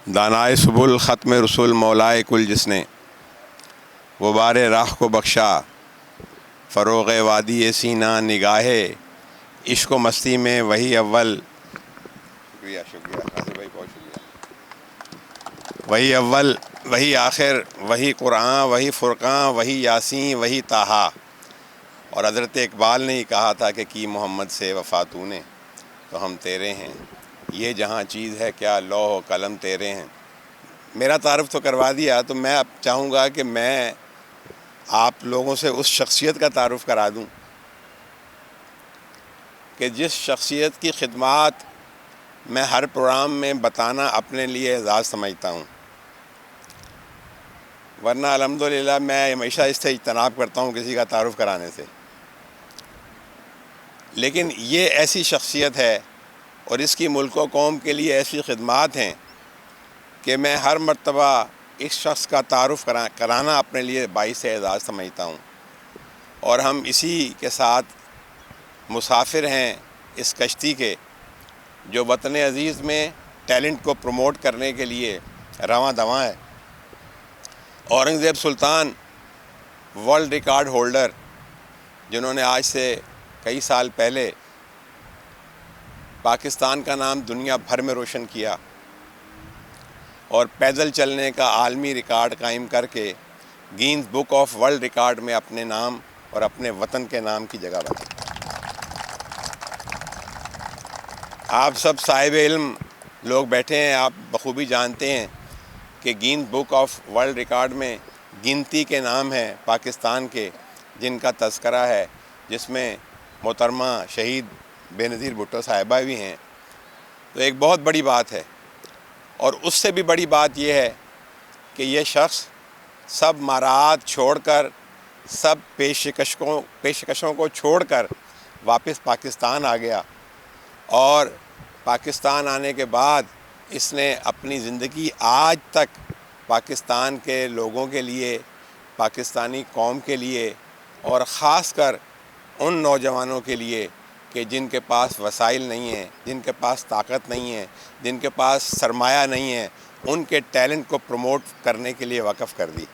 دانائے سبل ختم رسول مولائے کل جس نے وہ بار راہ کو بخشا، فروغ وادی سینہ نگاہ عشق و مستی میں وہی اول، شکریہ ناصر بھائی، بہت شکریہ، وہی اول وہی آخر وہی قرآن وہی فرقان وہی یاسین وہی طٰہٰ۔ اور حضرت اقبال نے ہی کہا تھا کہ کی محمد سے وفا تو نے تو ہم تیرے ہیں، یہ جہاں چیز ہے کیا لوح و قلم تیرے ہیں۔ میرا تعارف تو کروا دیا، تو میں اب چاہوں گا کہ میں آپ لوگوں سے اس شخصیت کا تعارف کرا دوں کہ جس شخصیت کی خدمات میں ہر پروگرام میں بتانا اپنے لیے اعزاز سمجھتا ہوں، ورنہ الحمدللہ میں ہمیشہ اس سے اجتناب کرتا ہوں کسی کا تعارف کرانے سے، لیکن یہ ایسی شخصیت ہے اور اس کی ملک و قوم کے لیے ایسی خدمات ہیں کہ میں ہر مرتبہ اس شخص کا تعارف کرانا اپنے لیے باعث اعزاز سمجھتا ہوں، اور ہم اسی کے ساتھ مسافر ہیں اس کشتی کے جو وطن عزیز میں ٹیلنٹ کو پروموٹ کرنے کے لیے رواں دواں ہے۔ اورنگزیب سلطان ورلڈ ریکارڈ ہولڈر، جنہوں نے آج سے کئی سال پہلے پاکستان کا نام دنیا بھر میں روشن کیا اور پیدل چلنے کا عالمی ریکارڈ قائم کر کے gains book of world record میں اپنے نام اور اپنے وطن کے نام کی جگہ بنائی۔ آپ سب صاحب علم لوگ بیٹھے ہیں، آپ بخوبی جانتے ہیں کہ gains book of world record میں گنتی کے نام ہیں پاکستان کے جن کا تذکرہ ہے، جس میں محترمہ شہید بے نظیر بھٹو صاحبہ بھی ہیں، تو ایک بہت بڑی بات ہے۔ اور اس سے بھی بڑی بات یہ ہے کہ یہ شخص سب مراعات چھوڑ کر، سب پیشکشوں کو چھوڑ کر واپس پاکستان آ گیا، اور پاکستان آنے کے بعد اس نے اپنی زندگی آج تک پاکستان کے لوگوں کے لیے، پاکستانی قوم کے لیے، اور خاص کر ان نوجوانوں کے لیے کہ جن کے پاس وسائل نہیں ہیں، جن کے پاس طاقت نہیں ہے، جن کے پاس سرمایہ نہیں ہے، ان کے ٹیلنٹ کو پروموٹ کرنے کے لیے وقف کر دی۔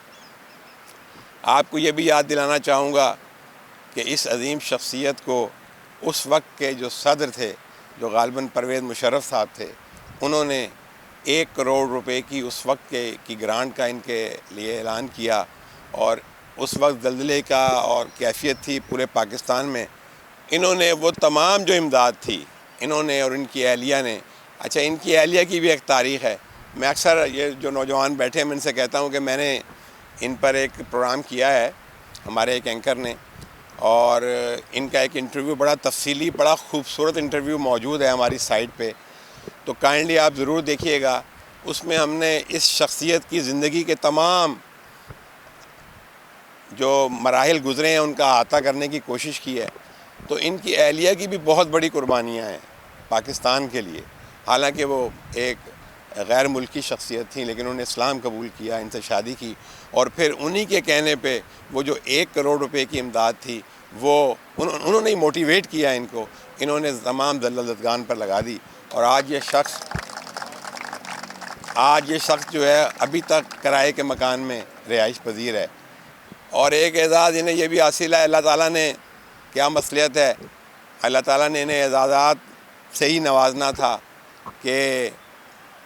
آپ کو یہ بھی یاد دلانا چاہوں گا کہ اس عظیم شخصیت کو اس وقت کے جو صدر تھے، جو غالباً پرویز مشرف صاحب تھے، انہوں نے 1 کروڑ روپے کی اس وقت کی گرانٹ کا ان کے لیے اعلان کیا، اور اس وقت زلزلے کا اور کیفیت تھی پورے پاکستان میں، انہوں نے وہ تمام جو امداد تھی انہوں نے اور ان کی اہلیہ نے، اچھا ان کی اہلیہ کی بھی ایک تاریخ ہے۔ میں اکثر یہ جو نوجوان بیٹھے ہیں میں ان سے کہتا ہوں کہ میں نے ان پر ایک پروگرام کیا ہے ہمارے ایک اینکر نے، اور ان کا ایک انٹرویو بڑا تفصیلی، بڑا خوبصورت انٹرویو موجود ہے ہماری سائٹ پہ، تو کائنڈلی آپ ضرور دیکھیے گا۔ اس میں ہم نے اس شخصیت کی زندگی کے تمام جو مراحل گزرے ہیں ان کا احاطہ کرنے کی کوشش کی ہے۔ تو ان کی اہلیہ کی بھی بہت بڑی قربانیاں ہیں پاکستان کے لیے، حالانکہ وہ ایک غیر ملکی شخصیت تھیں، لیکن انہوں نے اسلام قبول کیا، ان سے شادی کی، اور پھر انہی کے کہنے پہ وہ جو 1 کروڑ روپے کی امداد تھی وہ انہوں نے موٹیویٹ کیا ان کو، انہوں نے تمام دلدگان پر لگا دی، اور آج یہ شخص جو ہے ابھی تک کرائے کے مکان میں رہائش پذیر ہے۔ اور ایک اعزاز انہیں یہ بھی حاصل ہے، اللہ تعالیٰ نے، کیا مصلیحت ہے، اللہ تعالیٰ نے انہیں اعزازات سے ہی نوازنا تھا کہ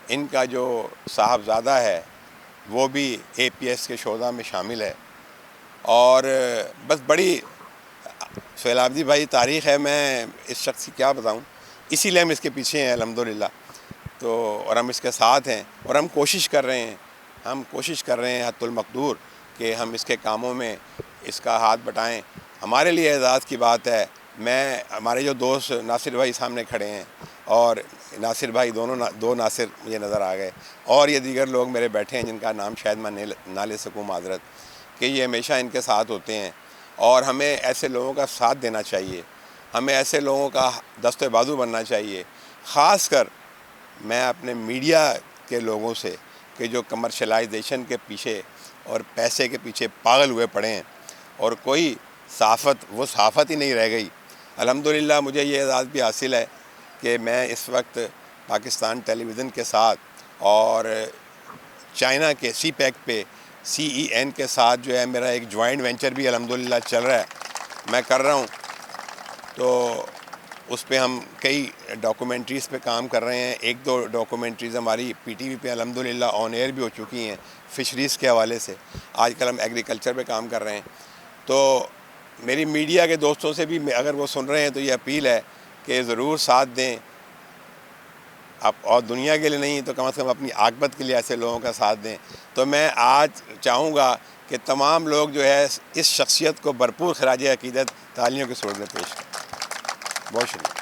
ان کا جو صاحبزادہ ہے وہ بھی APS کے شعبہ میں شامل ہے، اور بس بڑی سہیل بھائی تاریخ ہے، میں اس شخص کی کیا بتاؤں، اسی لیے ہم اس کے پیچھے ہیں الحمدللہ، تو اور ہم اس کے ساتھ ہیں، اور ہم کوشش کر رہے ہیں حتی المقدور کہ ہم اس کے کاموں میں اس کا ہاتھ بٹائیں۔ ہمارے لیے اعزاز کی بات ہے، ہمارے جو دوست ناصر بھائی سامنے کھڑے ہیں، اور ناصر بھائی دو ناصر مجھے نظر آ گئے، اور یہ دیگر لوگ میرے بیٹھے ہیں جن کا نام شاید میں نہ لے سکوں، معذرت، کہ یہ ہمیشہ ان کے ساتھ ہوتے ہیں، اور ہمیں ایسے لوگوں کا ساتھ دینا چاہیے، ہمیں ایسے لوگوں کا دست بازو بننا چاہیے۔ خاص کر میں اپنے میڈیا کے لوگوں سے کہ جو کمرشلائزیشن کے پیچھے اور پیسے کے پیچھے پاگل ہوئے پڑے ہیں، اور کوئی صحافت ہی نہیں رہ گئی۔ الحمدللہ مجھے یہ اعزاز بھی حاصل ہے کہ میں اس وقت پاکستان ٹیلی ویژن کے ساتھ اور چائنا کے سی پیک پہ CEN کے ساتھ جو ہے میرا ایک جوائنٹ وینچر بھی الحمدللہ چل رہا ہے، میں کر رہا ہوں. تو اس پہ ہم کئی ڈاکومنٹریز پہ کام کر رہے ہیں. ایک دو ڈاکومنٹریز ہماری PTV پہ الحمدللہ آن ایئر بھی ہو چکی ہیں فشریز کے حوالے سے. آج کل ہم ایگریکلچر پہ کام کر رہے ہیں. تو میری میڈیا کے دوستوں سے بھی اگر وہ سن رہے ہیں تو یہ اپیل ہے کہ ضرور ساتھ دیں آپ، اور دنیا کے لیے نہیں تو کم از کم اپنی عاقبت کے لیے ایسے لوگوں کا ساتھ دیں. تو میں آج چاہوں گا کہ تمام لوگ جو ہے اس شخصیت کو بھرپور خراج عقیدت تالیوں کے صورت میں پیش کریں. بہت شکریہ.